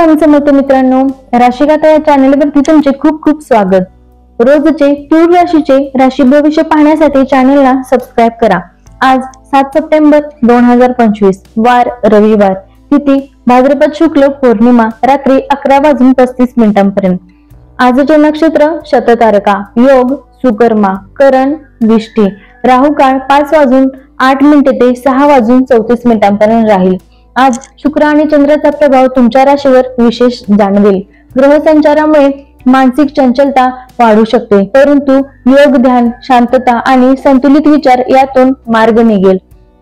स्वामी समर्थ मित्रांनो, राशीगाथा या चॅनलवरती तुमचे खूप खूप स्वागत। रोजचे तूळ राशीचे राशी भविष्य पाहण्यासाठी चॅनलला सबस्क्राइब करा। आज 7 सप्टेंबर 2025 वार रविवार, तिथी भाद्रपद शुक्ल पौर्णिमा, रात्री 11:35 आजचे नक्षत्र शततारका, योग सुकर्मा, करण विष्टी, राहू काळ 5:08 ते 6:34 राहील। आज शुक्र आणि चंद्राचा प्रभाव तुमच्या राशीवर विशेष जाणवेल। ग्रह संचारामुळे मानसिक चंचलता वाढू शकते, परंतु योग, ध्यान, शांतता आणि संतुलित विचार यातून मार्ग निघेल।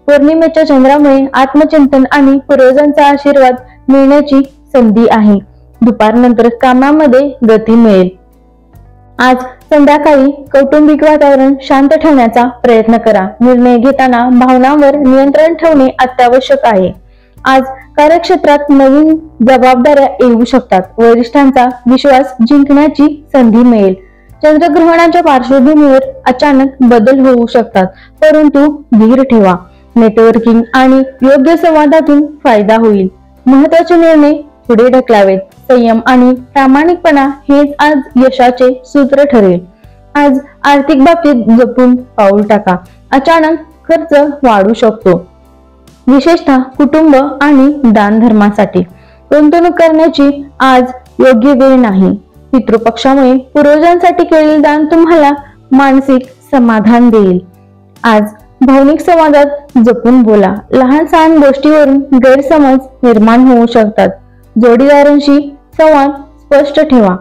पौर्णिमेच्या चंद्रामुळे आत्मचिंतन आणि पूर्वजांचा आशीर्वाद मिळण्याची संधी आहे। दुपारनंतर कामामध्ये गती मिळेल। आज संध्याकाळी कौटुंबिक वातावरण शांत ठेवण्याचा प्रयत्न करा। निर्णय घेताना भावनांवर नियंत्रण ठेवणे अत्यावश्यक आहे। आज कार्यक्षेत्रात नवीन जबाबदाऱ्या येऊ शकतात। वरिष्ठांचा विश्वास जिंकण्याची संधी मिळेल। चंद्रग्रहणाच्या पार्श्वभूमीवर अचानक बदल होऊ शकतात, परंतु धीर ठेवा। नेटवर्किंग आणि योग्य संवादातून फायदा होईल। महत्त्वाचे निर्णय पुढे ढकलावेत। संयम आणि प्रामाणिकपणा हेच आज यशाचे सूत्र ठरेल। आज आर्थिक बाबतीत जपून पाऊल टाका। अचानक खर्च वाढू शकतो, विशेषतः कुटुंब आणि दान धर्मासाठी। गुंतवणूक करण्याची आज योग्य वेळ नाही। पितृपक्षामुळे पूर्वजांसाठी केलेले दान तुम्हाला मानसिक समाधान देईल। आज भावनिक संवादात जपून बोला। लहान सहान गोष्टीवरून गैरसमज निर्माण होऊ शकतात। जोडीदारांशी संवाद स्पष्ट ठेवा।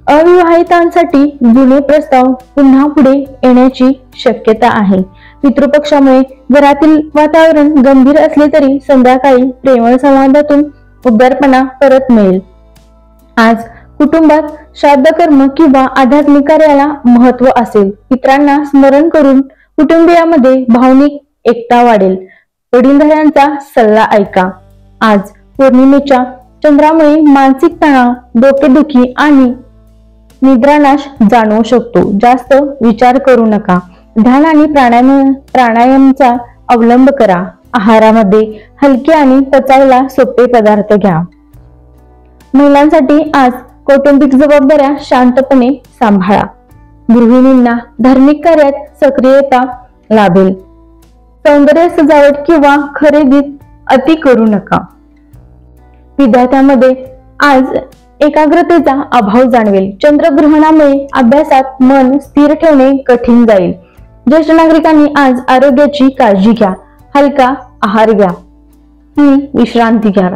अविवाहितांसाठी जुने प्रस्ताव पुन्हा पुढे येण्याची शक्यता आहे। पितृपक्षामुळे घरातील वातावरण गंभीर असले तरी संध्याकाळी प्रेमळ संवादातून उबदारपणा परत मिळेल। आज कुटुंबात श्राद्ध कर्म किंवा आध्यात्मिक कार्याला महत्त्व असेल। पितरांना स्मरण करून कुटुंबियामध्ये भावनिक एकता वाढेल। वडीलधाऱ्यांचा सल्ला ऐका। आज पौर्णिमेच्या चंद्रामुळे मानसिक तणाव, डोकेदुखी आणि निद्रानाश जाणवू शकतो। जास्त विचार करू नका। ध्यान आणि प्राणायामचा अवलंब करा। आहारामध्ये हलके आणि पचायला सोपे पदार्थ घ्या। महिलांसाठी आज कौटुंबिक जबाबदाऱ्या शांतपणे सांभाळा। गृहिणींना धार्मिक कार्यात सक्रियता लाभेल। सौंदर्य सजावट किंवा खरेदीत अति करू नका। विद्यार्थ्यांमध्ये आज एकाग्रतेचा अभाव जाणवेल। चंद्रग्रहणामुळे अभ्यासात मन स्थिर ठेवणे कठीण जाईल। ज्येष्ठ नागरिकांनी आज आरोग्याची काळजी घ्या। हलका आहार घ्या, विश्रांती घ्या।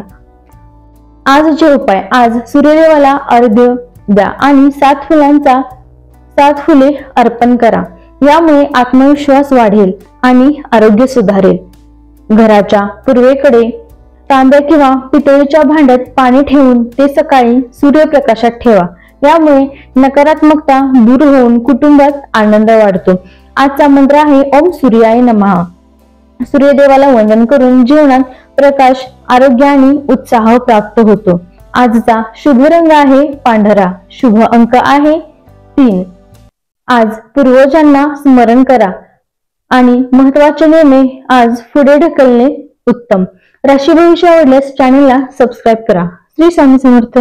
आजचे उपाय, आज सूर्यदेवाला अर्घ्य द्या आणि 7 फुले अर्पण करा। यामुळे आत्मविश्वास वाढेल आणि आरोग्य सुधारेल। घराच्या पूर्वेकडे तांब्या किंवा पितळेच्या भांड्यात पाणी ठेवून ते सकाळी सूर्यप्रकाशात ठेवा। यामुळे नकारात्मकता दूर होऊन कुटुंबात आनंद वाढतो। आजचा मंत्र आहे ओम सूर्याय नमः। सूर्यदेवाला वंदन करून जीवनात प्रकाश, आरोग्य आणि उत्साह प्राप्त होतो। आजचा शुभ रंग आहे पांढरा। शुभ अंक आहे 3। आज पूर्वजांना स्मरण करा आणि महत्त्वाचे निर्णय आज पुढे ढकलणे उत्तम। राशी भविष्य आवडल्यास चॅनलला सबस्क्राइब करा। श्री स्वामी समर्थ।